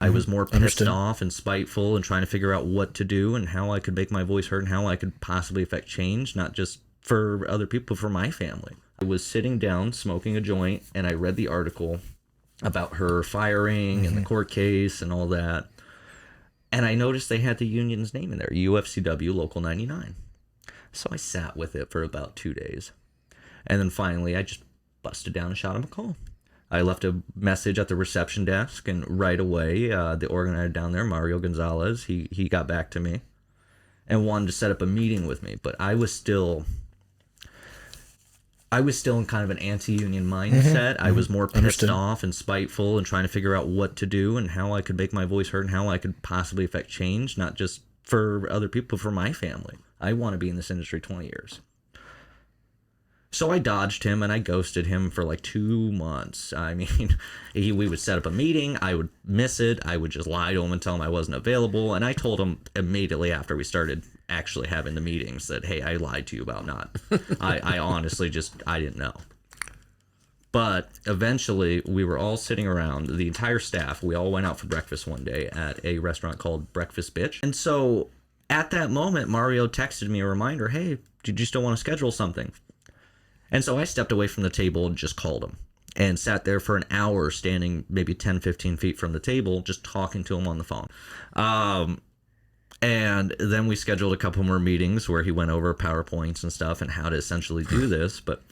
I was more pissed Understood. off and spiteful and trying to figure out what to do and how I could make my voice heard and how I could possibly affect change, not just for other people, but for my family. I was sitting down smoking a joint and I read the article about her firing and the court case and all that. And I noticed they had the union's name in there, UFCW Local 99. So I sat with it for about 2 days. And then finally, I just busted down and shot him a call. I left a message at the reception desk, and right away, the organizer down there, Mario Gonzalez, he got back to me and wanted to set up a meeting with me. But I was still in kind of an anti-union mindset. I was more pissed Understood. off and spiteful and trying to figure out what to do and how I could make my voice heard and how I could possibly affect change, not just for other people, but for my family. I want to be in this industry 20 years. So I dodged him and I ghosted him for like 2 months. I mean, we would set up a meeting. I would miss it. I would just lie to him and tell him I wasn't available. And I told him immediately after we started actually having the meetings that, hey, I lied to you about not. I honestly I didn't know. But eventually we were all sitting around, the entire staff. We all went out for breakfast one day at a restaurant called Breakfast Bitch. And so at that moment, Mario texted me a reminder, hey, did you still want to schedule something? And so I stepped away from the table and just called him and sat there for an hour standing maybe 10, 15 feet from the table, just talking to him on the phone. And then we scheduled a couple more meetings where he went over PowerPoints and stuff and how to essentially do this. But,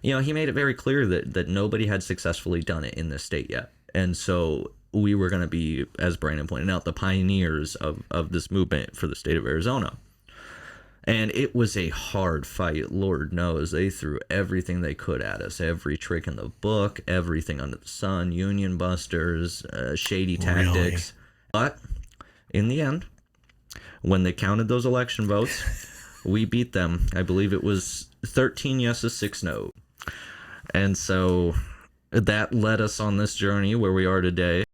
he made it very clear that nobody had successfully done it in this state yet. And so we were going to be, as Brandon pointed out, the pioneers of this movement for the state of Arizona. And it was a hard fight. Lord knows they threw everything they could at us. Every trick in the book, everything under the sun, union busters, shady tactics. Really? But in the end, when they counted those election votes, we beat them. I believe it was 13 yeses, 6 no. And so that led us on this journey where we are today.